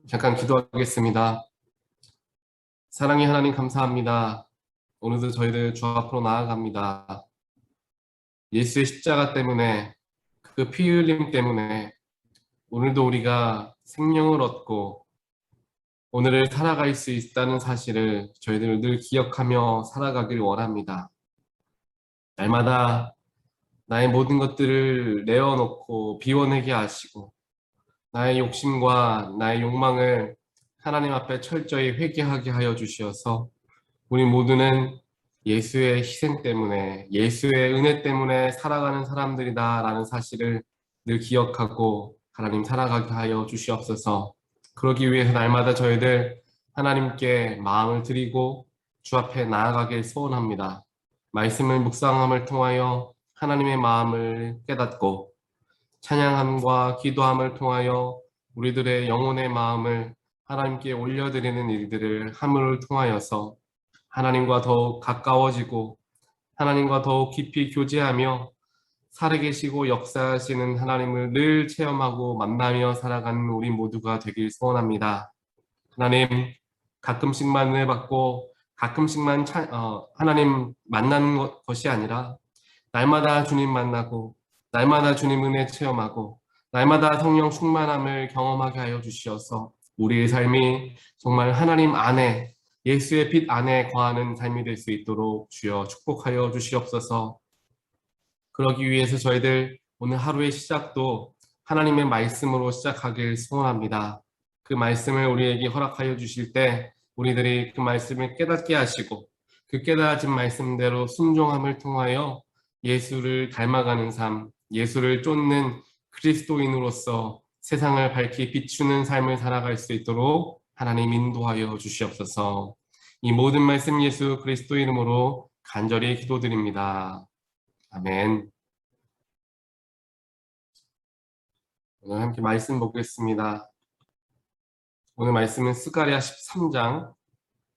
잠깐 기도하겠습니다. 사랑의 하나님 감사합니다. 오늘도 저희들 주 앞으로 나아갑니다. 예수의 십자가 때문에 그 피 흘림 때문에 오늘도 우리가 생명을 얻고 오늘을 살아갈 수 있다는 사실을 저희들 늘 기억하며 살아가길 원합니다. 날마다 나의 모든 것들을 내어놓고 비워내게 하시고 나의 욕심과 나의 욕망을 하나님 앞에 철저히 회개하게 하여 주시어서 우리 모두는 예수의 희생 때문에, 예수의 은혜 때문에 살아가는 사람들이다라는 사실을 늘 기억하고 하나님 살아가게 하여 주시옵소서. 그러기 위해서 날마다 저희들 하나님께 마음을 드리고 주 앞에 나아가길 소원합니다. 말씀을 묵상함을 통하여 하나님의 마음을 깨닫고 찬양함과 기도함을 통하여 우리들의 영혼의 마음을 하나님께 올려드리는 일들을 함을 통하여서 하나님과 더욱 가까워지고 하나님과 더욱 깊이 교제하며 살아계시고 역사하시는 하나님을 늘 체험하고 만나며 살아가는 우리 모두가 되길 소원합니다. 하나님, 가끔씩만 은혜 받고 가끔씩만 하나님 만나는 것이 아니라 날마다 주님 만나고 날마다 주님 은혜 체험하고 날마다 성령 충만함을 경험하게 하여 주시어서 우리의 삶이 정말 하나님 안에 예수의 빛 안에 거하는 삶이 될 수 있도록 주여 축복하여 주시옵소서. 그러기 위해서 저희들 오늘 하루의 시작도 하나님의 말씀으로 시작하길 소원합니다. 그 말씀을 우리에게 허락하여 주실 때 우리들이 그 말씀을 깨닫게 하시고 그 깨달아진 말씀대로 순종함을 통하여 예수를 닮아가는 삶, 예수를 쫓는 그리스도인으로서 세상을 밝히 비추는 삶을 살아갈 수 있도록 하나님 인도하여 주시옵소서. 이 모든 말씀 예수 그리스도 이름으로 간절히 기도드립니다. 아멘. 오늘 함께 말씀 보겠습니다. 오늘 말씀은 스가랴 13장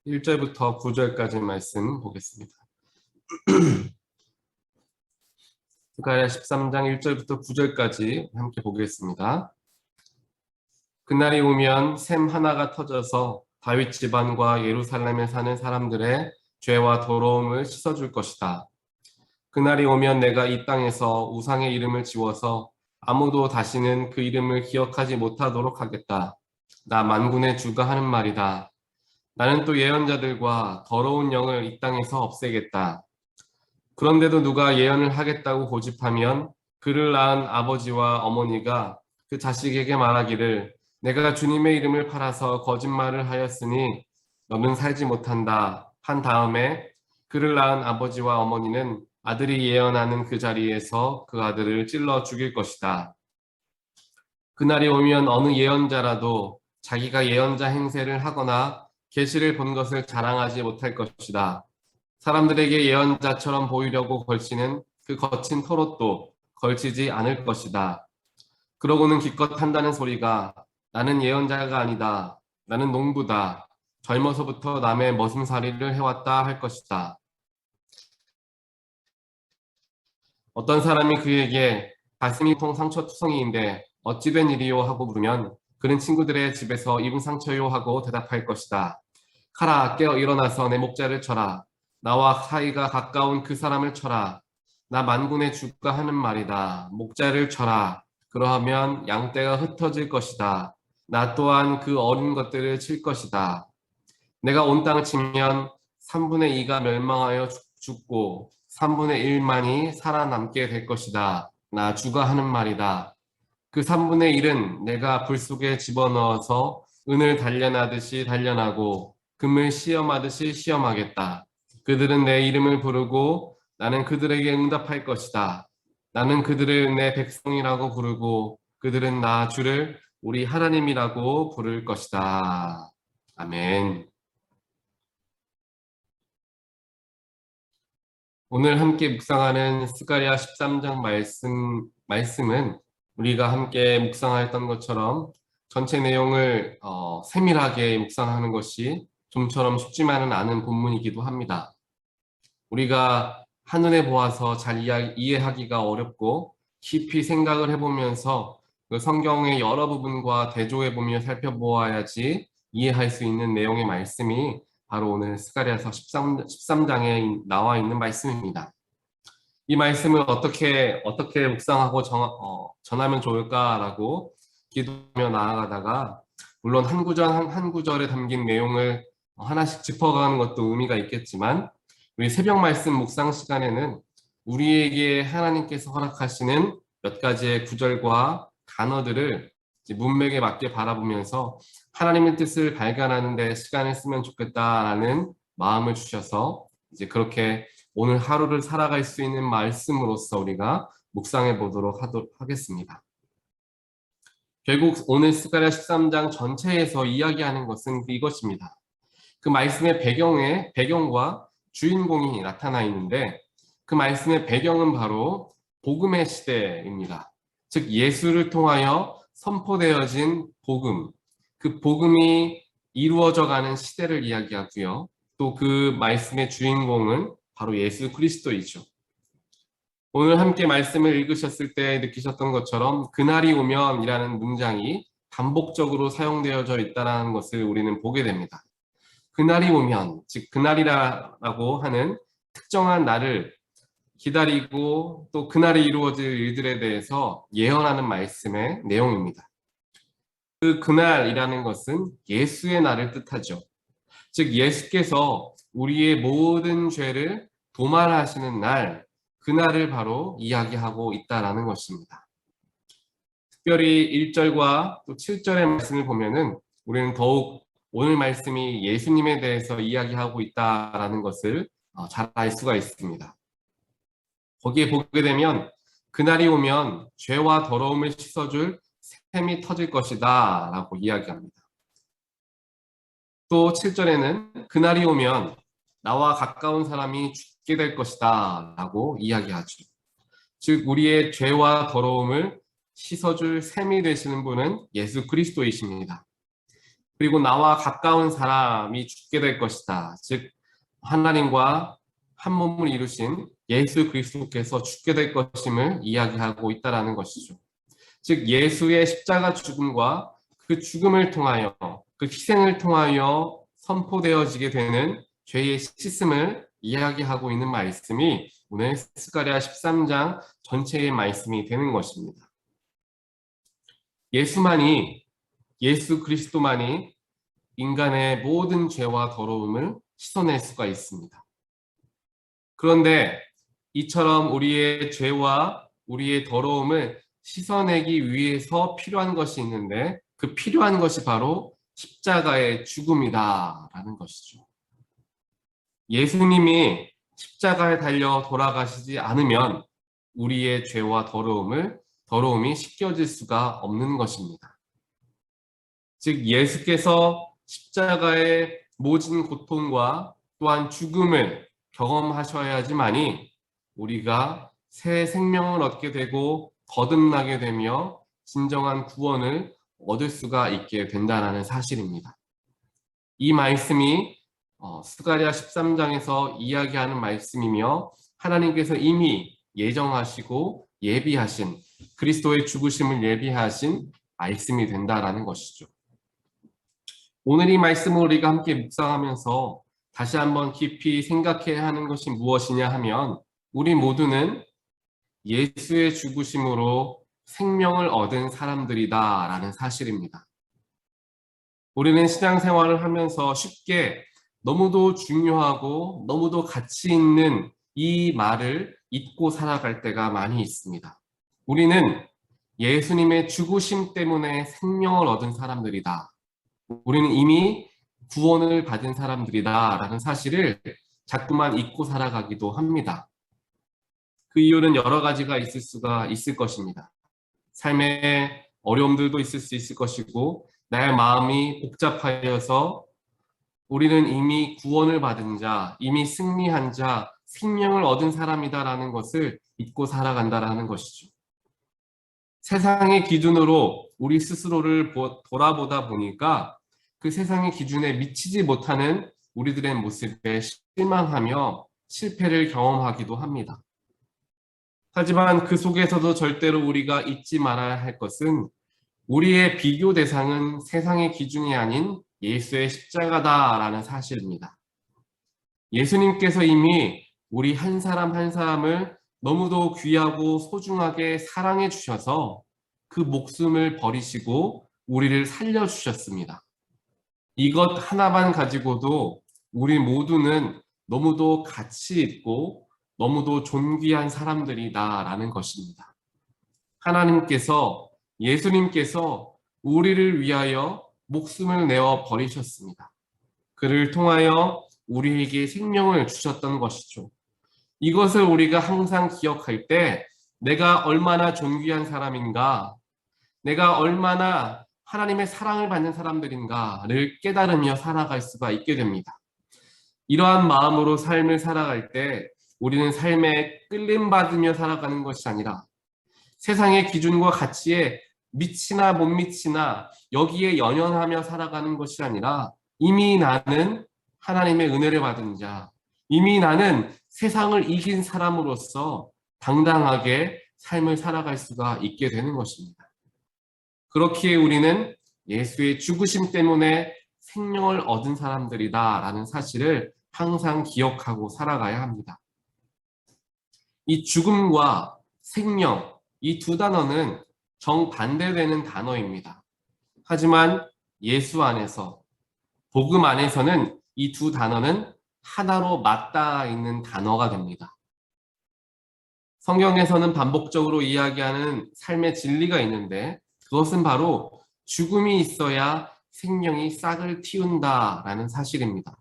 1절부터 9절까지 말씀 보겠습니다. 스가랴 13장 1절부터 9절까지 함께 보겠습니다. 그날이 오면 샘 하나가 터져서 다윗 집안과 예루살렘에 사는 사람들의 죄와 더러움을 씻어줄 것이다. 그날이 오면 내가 이 땅에서 우상의 이름을 지워서 아무도 다시는 그 이름을 기억하지 못하도록 하겠다. 나 만군의 주가 하는 말이다. 나는 또 예언자들과 더러운 영을 이 땅에서 없애겠다. 그런데도 누가 예언을 하겠다고 고집하면 그를 낳은 아버지와 어머니가 그 자식에게 말하기를 내가 주님의 이름을 팔아서 거짓말을 하였으니 너는 살지 못한다 한 다음에 그를 낳은 아버지와 어머니는 아들이 예언하는 그 자리에서 그 아들을 찔러 죽일 것이다. 그날이 오면 어느 예언자라도 자기가 예언자 행세를 하거나 계시를 본 것을 자랑하지 못할 것이다. 사람들에게 예언자처럼 보이려고 걸치는 그 거친 털옷도 걸치지 않을 것이다. 그러고는 기껏 한다는 소리가 나는 예언자가 아니다. 나는 농부다. 젊어서부터 남의 머슴살이를 해왔다 할 것이다. 어떤 사람이 그에게 가슴이 통 상처투성이인데 어찌 된 일이요 하고 물으면 그는 친구들의 집에서 입은 상처요 하고 대답할 것이다. 카라 깨어 일어나서 내 목자를 쳐라. 나와 사이가 가까운 그 사람을 쳐라. 나 만군의 주가 하는 말이다. 목자를 쳐라. 그러하면 양떼가 흩어질 것이다. 나 또한 그 어린 것들을 칠 것이다. 내가 온 땅을 치면 3분의 2가 멸망하여 죽고 3분의 1만이 살아남게 될 것이다. 나 주가 하는 말이다. 그 3분의 1은 내가 불 속에 집어넣어서 은을 단련하듯이 단련하고 금을 시험하듯이 시험하겠다. 그들은 내 이름을 부르고 나는 그들에게 응답할 것이다. 나는 그들을 내 백성이라고 부르고 그들은 나 주를 우리 하나님이라고 부를 것이다. 아멘. 오늘 함께 묵상하는 스가랴 13장 말씀은 우리가 함께 묵상하였던 것처럼 전체 내용을 세밀하게 묵상하는 것이 좀처럼 쉽지만은 않은 본문이기도 합니다. 우리가 한눈에 보아서 잘 이해하기가 어렵고 깊이 생각을 해보면서 그 성경의 여러 부분과 대조해보며 살펴보아야지 이해할 수 있는 내용의 말씀이 바로 오늘 스가랴서 13장에 나와 있는 말씀입니다. 이 말씀을 어떻게 묵상하고 전하면 좋을까라고 기도하며 나아가다가 물론 한 구절 한 구절에 담긴 내용을 하나씩 짚어가는 것도 의미가 있겠지만 우리 새벽 말씀 묵상 시간에는 우리에게 하나님께서 허락하시는 몇 가지의 구절과 단어들을 이제 문맥에 맞게 바라보면서 하나님의 뜻을 발견하는 데 시간을 쓰면 좋겠다라는 마음을 주셔서 이제 그렇게 오늘 하루를 살아갈 수 있는 말씀으로서 우리가 묵상해 보도록 하겠습니다. 결국 오늘 스가랴 13장 전체에서 이야기하는 것은 이것입니다. 그 말씀의 배경과 주인공이 나타나 있는데 그 말씀의 배경은 바로 복음의 시대입니다. 즉 예수를 통하여 선포되어진 복음, 그 복음이 이루어져 가는 시대를 이야기하고요. 또 그 말씀의 주인공은 바로 예수 그리스도이죠. 오늘 함께 말씀을 읽으셨을 때 느끼셨던 것처럼 그날이 오면이라는 문장이 반복적으로 사용되어져 있다는 것을 우리는 보게 됩니다. 그날이 오면, 즉 그날이라고 하는 특정한 날을 기다리고 또 그날이 이루어질 일들에 대해서 예언하는 말씀의 내용입니다. 그 그날이라는 것은 예수의 날을 뜻하죠. 즉 예수께서 우리의 모든 죄를 도말하시는 날, 그날을 바로 이야기하고 있다라는 것입니다. 특별히 1절과 또 7절의 말씀을 보면은 우리는 더욱 오늘 말씀이 예수님에 대해서 이야기하고 있다라는 것을 잘 알 수가 있습니다. 거기에 보게 되면 그날이 오면 죄와 더러움을 씻어줄 샘이 터질 것이다 라고 이야기합니다. 또 7절에는 그날이 오면 나와 가까운 사람이 죽게 될 것이다 라고 이야기하죠. 즉 우리의 죄와 더러움을 씻어줄 샘이 되시는 분은 예수 그리스도이십니다. 그리고 나와 가까운 사람이 죽게 될 것이다. 즉 하나님과 한 몸을 이루신 예수 그리스도께서 죽게 될 것임을 이야기하고 있다는 것이죠. 즉 예수의 십자가 죽음과 그 죽음을 통하여 그 희생을 통하여 선포되어지게 되는 죄의 씻음을 이야기하고 있는 말씀이 오늘 스가랴 13장 전체의 말씀이 되는 것입니다. 예수 그리스도만이 인간의 모든 죄와 더러움을 씻어낼 수가 있습니다. 그런데 이처럼 우리의 죄와 우리의 더러움을 씻어내기 위해서 필요한 것이 있는데 그 필요한 것이 바로 십자가의 죽음이다라는 것이죠. 예수님이 십자가에 달려 돌아가시지 않으면 우리의 죄와 더러움이 씻겨질 수가 없는 것입니다. 즉 예수께서 십자가의 모진 고통과 또한 죽음을 경험하셔야지만이 우리가 새 생명을 얻게 되고 거듭나게 되며 진정한 구원을 얻을 수가 있게 된다는 사실입니다. 이 말씀이 스가랴 13장에서 이야기하는 말씀이며 하나님께서 이미 예정하시고 예비하신 그리스도의 죽으심을 예비하신 말씀이 된다라는 것이죠. 오늘 이 말씀을 우리가 함께 묵상하면서 다시 한번 깊이 생각해야 하는 것이 무엇이냐 하면 우리 모두는 예수의 죽으심으로 생명을 얻은 사람들이다라는 사실입니다. 우리는 신앙생활을 하면서 쉽게 너무도 중요하고 너무도 가치 있는 이 말을 잊고 살아갈 때가 많이 있습니다. 우리는 예수님의 죽으심 때문에 생명을 얻은 사람들이다. 우리는 이미 구원을 받은 사람들이다 라는 사실을 자꾸만 잊고 살아가기도 합니다. 그 이유는 여러 가지가 있을 것입니다. 삶의 어려움들도 있을 수 있을 것이고 나의 마음이 복잡하여서 우리는 이미 구원을 받은 자, 이미 승리한 자, 생명을 얻은 사람이다라는 것을 잊고 살아간다라는 것이죠. 세상의 기준으로 우리 스스로를 돌아보다 보니까 그 세상의 기준에 미치지 못하는 우리들의 모습에 실망하며 실패를 경험하기도 합니다. 하지만 그 속에서도 절대로 우리가 잊지 말아야 할 것은 우리의 비교 대상은 세상의 기준이 아닌 예수의 십자가다라는 사실입니다. 예수님께서 이미 우리 한 사람 한 사람을 너무도 귀하고 소중하게 사랑해 주셔서 그 목숨을 버리시고 우리를 살려주셨습니다. 이것 하나만 가지고도 우리 모두는 너무도 가치 있고 너무도 존귀한 사람들이다라는 것입니다. 하나님께서, 예수님께서 우리를 위하여 목숨을 내어 버리셨습니다. 그를 통하여 우리에게 생명을 주셨던 것이죠. 이것을 우리가 항상 기억할 때 내가 얼마나 존귀한 사람인가, 내가 얼마나 하나님의 사랑을 받는 사람들인가를 깨달으며 살아갈 수가 있게 됩니다. 이러한 마음으로 삶을 살아갈 때 우리는 삶에 끌림받으며 살아가는 것이 아니라 세상의 기준과 가치에 미치나 못 미치나 여기에 연연하며 살아가는 것이 아니라 이미 나는 하나님의 은혜를 받은 자, 이미 나는 세상을 이긴 사람으로서 당당하게 삶을 살아갈 수가 있게 되는 것입니다. 그렇기에 우리는 예수의 죽으심 때문에 생명을 얻은 사람들이다라는 사실을 항상 기억하고 살아가야 합니다. 이 죽음과 생명, 이 두 단어는 정반대되는 단어입니다. 하지만 예수 안에서, 복음 안에서는 이 두 단어는 하나로 맞닿아 있는 단어가 됩니다. 성경에서는 반복적으로 이야기하는 삶의 진리가 있는데 그것은 바로 죽음이 있어야 생명이 싹을 틔운다라는 사실입니다.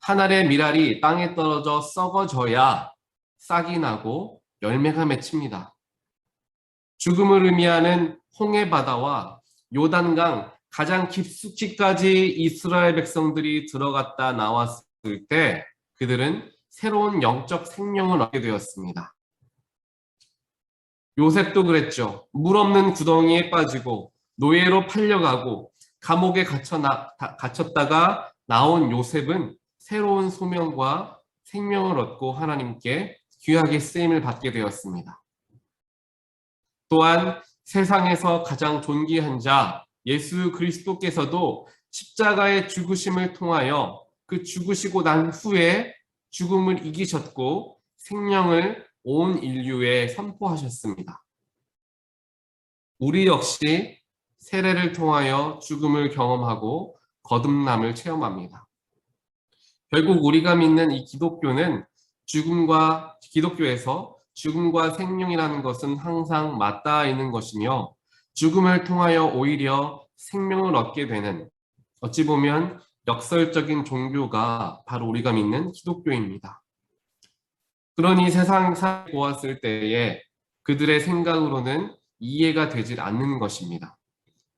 한 알의 밀알이 땅에 떨어져 썩어져야 싹이 나고 열매가 맺힙니다. 죽음을 의미하는 홍해 바다와 요단강 가장 깊숙이까지 이스라엘 백성들이 들어갔다 나왔을 때 그들은 새로운 영적 생명을 얻게 되었습니다. 요셉도 그랬죠. 물 없는 구덩이에 빠지고 노예로 팔려가고 감옥에 갇혔다가 나온 요셉은 새로운 소명과 생명을 얻고 하나님께 귀하게 쓰임을 받게 되었습니다. 또한 세상에서 가장 존귀한 자 예수 그리스도께서도 십자가의 죽으심을 통하여 그 죽으시고 난 후에 죽음을 이기셨고 생명을 온 인류에 선포하셨습니다. 우리 역시 세례를 통하여 죽음을 경험하고 거듭남을 체험합니다. 결국 우리가 믿는 이 기독교에서 죽음과 생명이라는 것은 항상 맞닿아 있는 것이며 죽음을 통하여 오히려 생명을 얻게 되는 어찌 보면 역설적인 종교가 바로 우리가 믿는 기독교입니다. 그러니 세상을 보았을 때에 그들의 생각으로는 이해가 되질 않는 것입니다.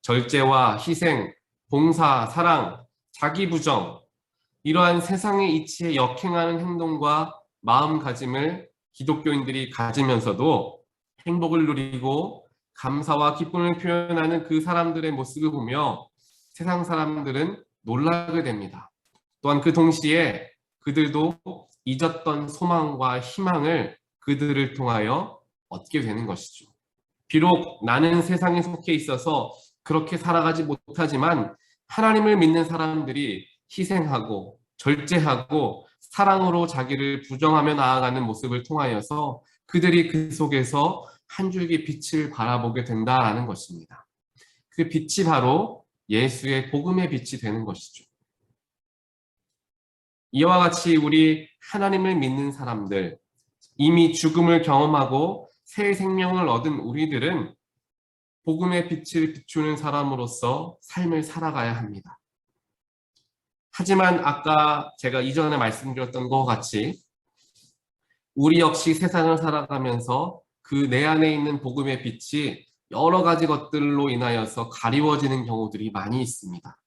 절제와 희생, 봉사, 사랑, 자기 부정, 이러한 세상의 이치에 역행하는 행동과 마음가짐을 기독교인들이 가지면서도 행복을 누리고 감사와 기쁨을 표현하는 그 사람들의 모습을 보며 세상 사람들은 놀라게 됩니다. 또한 그 동시에 그들도 잊었던 소망과 희망을 그들을 통하여 얻게 되는 것이죠. 비록 나는 세상에 속해 있어서 그렇게 살아가지 못하지만 하나님을 믿는 사람들이 희생하고 절제하고 사랑으로 자기를 부정하며 나아가는 모습을 통하여서 그들이 그 속에서 한 줄기 빛을 바라보게 된다는 것입니다. 그 빛이 바로 예수의 복음의 빛이 되는 것이죠. 이와 같이 우리 하나님을 믿는 사람들, 이미 죽음을 경험하고 새 생명을 얻은 우리들은 복음의 빛을 비추는 사람으로서 삶을 살아가야 합니다. 하지만 아까 제가 이전에 말씀드렸던 것 같이 우리 역시 세상을 살아가면서 그 내 안에 있는 복음의 빛이 여러 가지 것들로 인하여서 가리워지는 경우들이 많이 있습니다.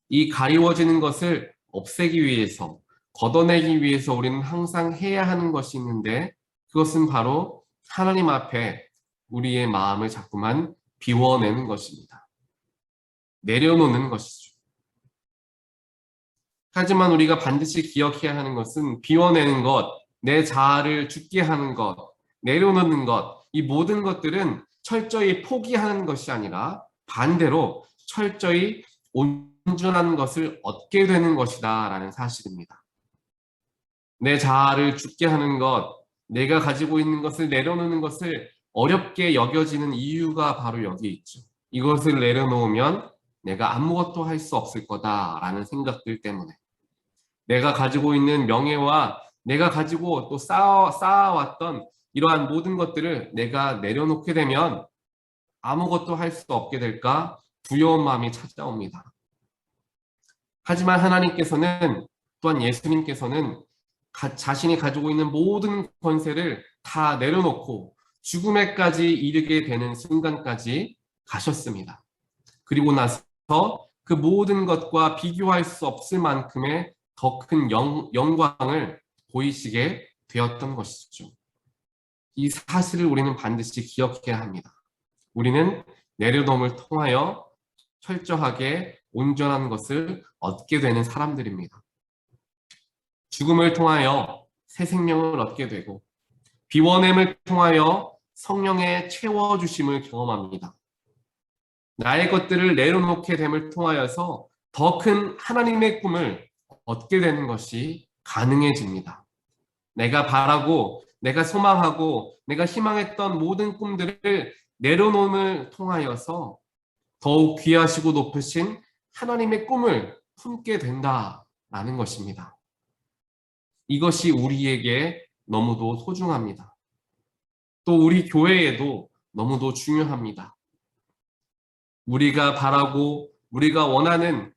이 가리워지는 것을 없애기 위해서, 걷어내기 위해서 우리는 항상 해야 하는 것이 있는데 그것은 바로 하나님 앞에 우리의 마음을 자꾸만 비워내는 것입니다. 내려놓는 것이죠. 하지만 우리가 반드시 기억해야 하는 것은 비워내는 것, 내 자아를 죽게 하는 것, 내려놓는 것, 이 모든 것들은 철저히 포기하는 것이 아니라 반대로 철저히 온전한 것을 얻게 되는 것이다 라는 사실입니다. 내 자아를 죽게 하는 것, 내가 가지고 있는 것을 내려놓는 것을 어렵게 여겨지는 이유가 바로 여기 있죠. 이것을 내려놓으면 내가 아무것도 할 수 없을 거다라는 생각들 때문에 내가 가지고 있는 명예와 내가 가지고 또 쌓아왔던 이러한 모든 것들을 내가 내려놓게 되면 아무것도 할 수 없게 될까 두려운 마음이 찾아옵니다. 하지만 하나님께서는 또한 예수님께서는 자신이 가지고 있는 모든 권세를 다 내려놓고 죽음에까지 이르게 되는 순간까지 가셨습니다. 그리고 나서 그 모든 것과 비교할 수 없을 만큼의 더 큰 영광을 보이시게 되었던 것이죠. 이 사실을 우리는 반드시 기억해야 합니다. 우리는 내려놓음을 통하여 철저하게 온전한 것을 얻게 되는 사람들입니다. 죽음을 통하여 새 생명을 얻게 되고 비워냄을 통하여 성령의 채워주심을 경험합니다. 나의 것들을 내려놓게 됨을 통하여서 더 큰 하나님의 꿈을 얻게 되는 것이 가능해집니다. 내가 바라고 내가 소망하고 내가 희망했던 모든 꿈들을 내려놓음을 통하여서 더욱 귀하시고 높으신 하나님의 꿈을 품게 된다라는 것입니다. 이것이 우리에게 너무도 소중합니다. 또 우리 교회에도 너무도 중요합니다. 우리가 바라고 우리가 원하는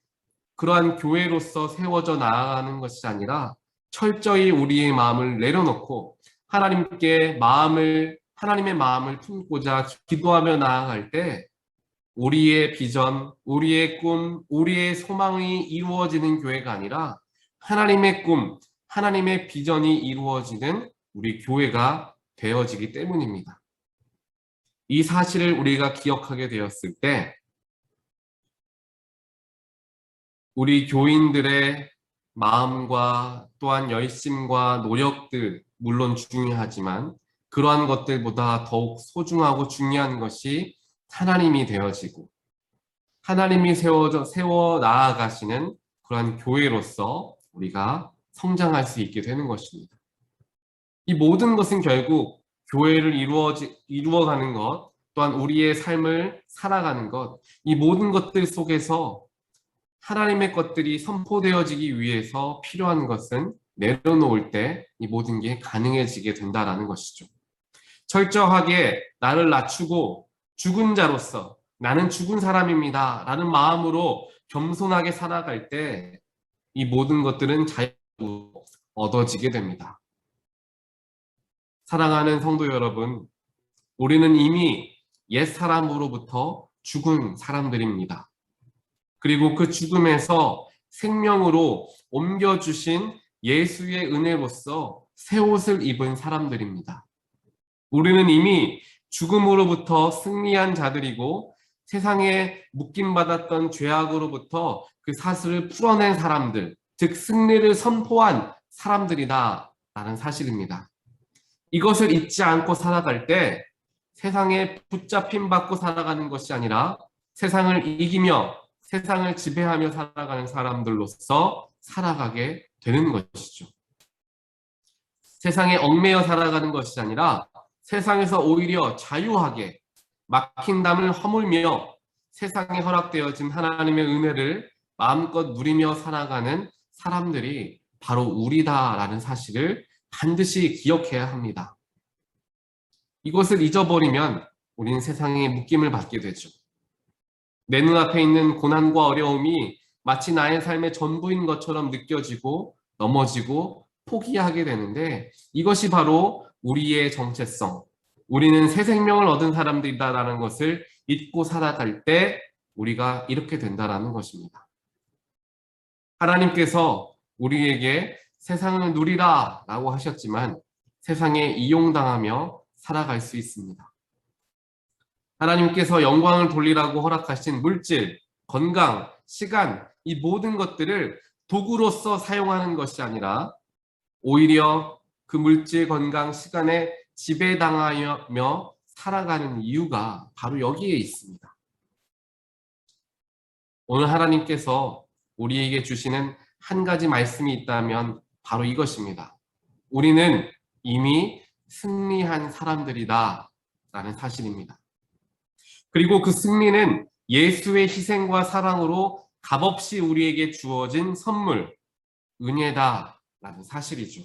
그러한 교회로서 세워져 나아가는 것이 아니라 철저히 우리의 마음을 내려놓고 하나님의 마음을 품고자 기도하며 나아갈 때 우리의 비전, 우리의 꿈, 우리의 소망이 이루어지는 교회가 아니라 하나님의 꿈, 하나님의 비전이 이루어지는 우리 교회가 되어지기 때문입니다. 이 사실을 우리가 기억하게 되었을 때 우리 교인들의 마음과 또한 열심과 노력들 물론 중요하지만 그러한 것들보다 더욱 소중하고 중요한 것이 하나님이 되어지고 하나님이 세워 나아가시는 그러한 교회로서 우리가 성장할 수 있게 되는 것입니다. 이 모든 것은 결국 교회를 이루어가는 것 또한 우리의 삶을 살아가는 것 이 모든 것들 속에서 하나님의 것들이 선포되어지기 위해서 필요한 것은 내려놓을 때 이 모든 게 가능해지게 된다는 것이죠. 철저하게 나를 낮추고 죽은 자로서 나는 죽은 사람입니다 라는 마음으로 겸손하게 살아갈 때 이 모든 것들은 자유로 얻어지게 됩니다. 사랑하는 성도 여러분, 우리는 이미 옛 사람으로부터 죽은 사람들입니다. 그리고 그 죽음에서 생명으로 옮겨주신 예수의 은혜로서 새 옷을 입은 사람들입니다. 우리는 이미 죽음으로부터 승리한 자들이고 세상에 묶임받았던 죄악으로부터 그 사슬을 풀어낸 사람들, 즉 승리를 선포한 사람들이다 라는 사실입니다. 이것을 잊지 않고 살아갈 때 세상에 붙잡힘 받고 살아가는 것이 아니라 세상을 이기며 세상을 지배하며 살아가는 사람들로서 살아가게 되는 것이죠. 세상에 얽매여 살아가는 것이 아니라 세상에서 오히려 자유하게 막힌 담을 허물며 세상에 허락되어진 하나님의 은혜를 마음껏 누리며 살아가는 사람들이 바로 우리다라는 사실을 반드시 기억해야 합니다. 이것을 잊어버리면 우리는 세상에 묶임을 받게 되죠. 내 눈앞에 있는 고난과 어려움이 마치 나의 삶의 전부인 것처럼 느껴지고 넘어지고 포기하게 되는데 이것이 바로 우리의 정체성, 우리는 새 생명을 얻은 사람들이다라는 것을 잊고 살아갈 때 우리가 이렇게 된다라는 것입니다. 하나님께서 우리에게 세상을 누리라 라고 하셨지만 세상에 이용당하며 살아갈 수 있습니다. 하나님께서 영광을 돌리라고 허락하신 물질, 건강, 시간 이 모든 것들을 도구로서 사용하는 것이 아니라 오히려 그 물질, 건강, 시간에 지배당하며 살아가는 이유가 바로 여기에 있습니다. 오늘 하나님께서 우리에게 주시는 한 가지 말씀이 있다면 바로 이것입니다. 우리는 이미 승리한 사람들이다 라는 사실입니다. 그리고 그 승리는 예수의 희생과 사랑으로 값없이 우리에게 주어진 선물, 은혜다 라는 사실이죠.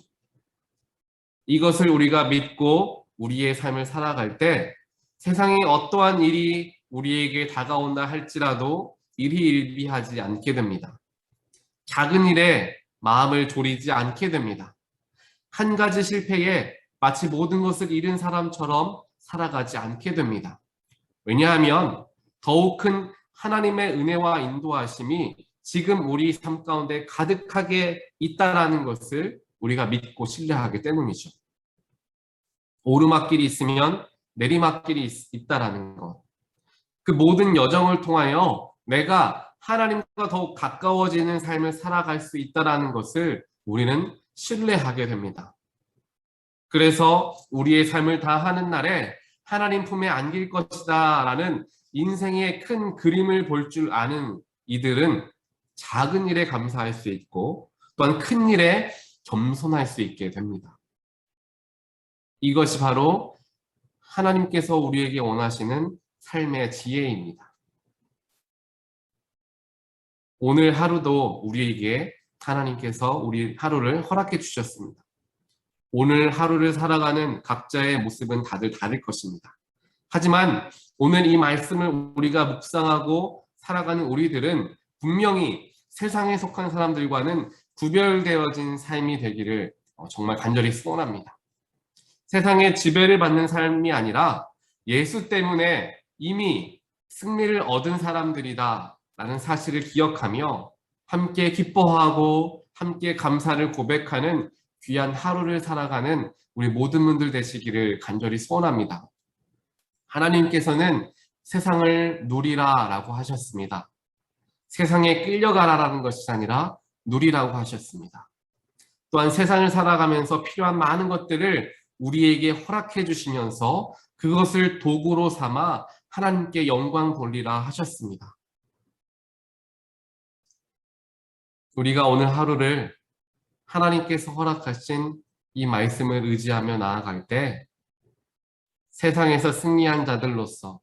이것을 우리가 믿고 우리의 삶을 살아갈 때 세상에 어떠한 일이 우리에게 다가온다 할지라도 일희일비하지 않게 됩니다. 작은 일에 마음을 졸이지 않게 됩니다. 한 가지 실패에 마치 모든 것을 잃은 사람처럼 살아가지 않게 됩니다. 왜냐하면 더욱 큰 하나님의 은혜와 인도하심이 지금 우리 삶 가운데 가득하게 있다라는 것을 우리가 믿고 신뢰하기 때문이죠. 오르막길이 있으면 내리막길이 있다라는 것. 그 모든 여정을 통하여 내가 하나님과 더욱 가까워지는 삶을 살아갈 수 있다라는 것을 우리는 신뢰하게 됩니다. 그래서 우리의 삶을 다하는 날에 하나님 품에 안길 것이다 라는 인생의 큰 그림을 볼 줄 아는 이들은 작은 일에 감사할 수 있고 또한 큰 일에 겸손할 수 있게 됩니다. 이것이 바로 하나님께서 우리에게 원하시는 삶의 지혜입니다. 오늘 하루도 우리에게 하나님께서 우리 하루를 허락해 주셨습니다. 오늘 하루를 살아가는 각자의 모습은 다들 다를 것입니다. 하지만 오늘 이 말씀을 우리가 묵상하고 살아가는 우리들은 분명히 세상에 속한 사람들과는 구별되어진 삶이 되기를 정말 간절히 소원합니다. 세상의 지배를 받는 삶이 아니라 예수 때문에 이미 승리를 얻은 사람들이다 라는 사실을 기억하며 함께 기뻐하고 함께 감사를 고백하는 귀한 하루를 살아가는 우리 모든 분들 되시기를 간절히 소원합니다. 하나님께서는 세상을 누리라 라고 하셨습니다. 세상에 끌려가라라는 것이 아니라 누리라고 하셨습니다. 또한 세상을 살아가면서 필요한 많은 것들을 우리에게 허락해 주시면서 그것을 도구로 삼아 하나님께 영광 돌리라 하셨습니다. 우리가 오늘 하루를 하나님께서 허락하신 이 말씀을 의지하며 나아갈 때 세상에서 승리한 자들로서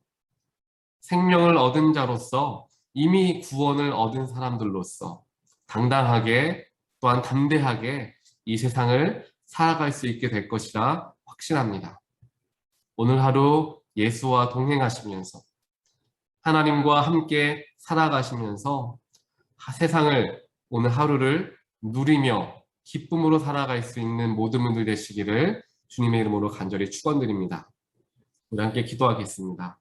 생명을 얻은 자로서 이미 구원을 얻은 사람들로서 당당하게 또한 담대하게 이 세상을 살아갈 수 있게 될 것이라 확신합니다. 오늘 하루 예수와 동행하시면서 하나님과 함께 살아가시면서 세상을 오늘 하루를 누리며 기쁨으로 살아갈 수 있는 모든 분들 되시기를 주님의 이름으로 간절히 축원드립니다. 우리 함께 기도하겠습니다.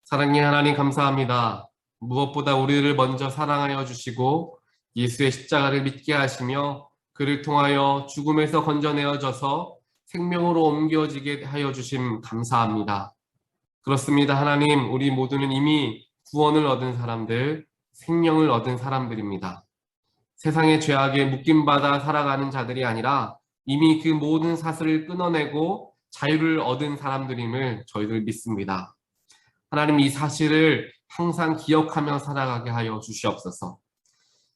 사랑의 하나님 감사합니다. 무엇보다 우리를 먼저 사랑하여 주시고 예수의 십자가를 믿게 하시며 그를 통하여 죽음에서 건져내어져서 생명으로 옮겨지게 하여 주심 감사합니다. 그렇습니다. 하나님, 우리 모두는 이미 구원을 얻은 사람들, 생명을 얻은 사람들입니다. 세상의 죄악에 묶임받아 살아가는 자들이 아니라 이미 그 모든 사슬을 끊어내고 자유를 얻은 사람들임을 저희들 믿습니다. 하나님, 이 사실을 항상 기억하며 살아가게 하여 주시옵소서.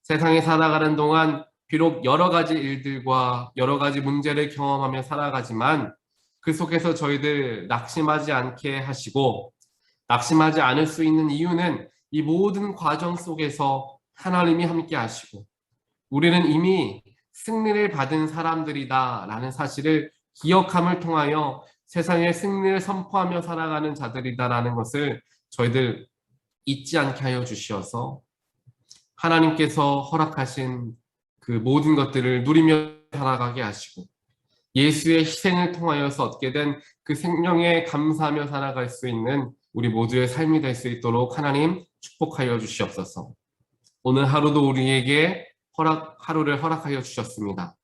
세상에 살아가는 동안 비록 여러 가지 일들과 여러 가지 문제를 경험하며 살아가지만 그 속에서 저희들 낙심하지 않게 하시고 낙심하지 않을 수 있는 이유는 이 모든 과정 속에서 하나님이 함께 하시고 우리는 이미 승리를 받은 사람들이다 라는 사실을 기억함을 통하여 세상에 승리를 선포하며 살아가는 자들이다 라는 것을 저희들 잊지 않게 하여 주시어서 하나님께서 허락하신 그 모든 것들을 누리며 살아가게 하시고 예수의 희생을 통하여서 얻게 된 그 생명에 감사하며 살아갈 수 있는 우리 모두의 삶이 될 수 있도록 하나님 축복하여 주시옵소서. 오늘 하루도 우리에게 하루를 허락하여 주셨습니다.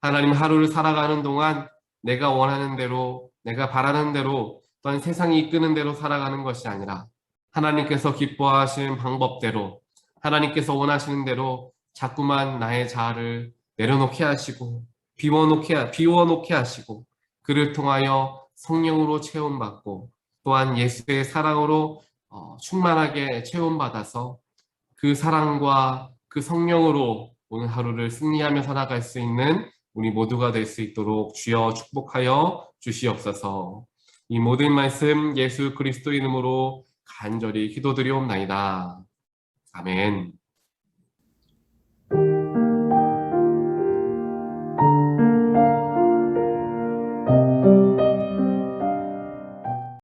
하나님, 하루를 살아가는 동안 내가 원하는 대로 내가 바라는 대로 또한 세상이 이끄는 대로 살아가는 것이 아니라 하나님께서 기뻐하시는 방법대로 하나님께서 원하시는 대로 자꾸만 나의 자아를 내려놓게 하시고 비워놓게 하시고 그를 통하여 성령으로 체험받고 또한 예수의 사랑으로 충만하게 체험받아서 그 사랑과 그 성령으로 오늘 하루를 승리하며 살아갈 수 있는 우리 모두가 될 수 있도록 주여 축복하여 주시옵소서. 이 모든 말씀 예수 그리스도 이름으로 간절히 기도드리옵나이다. 아멘.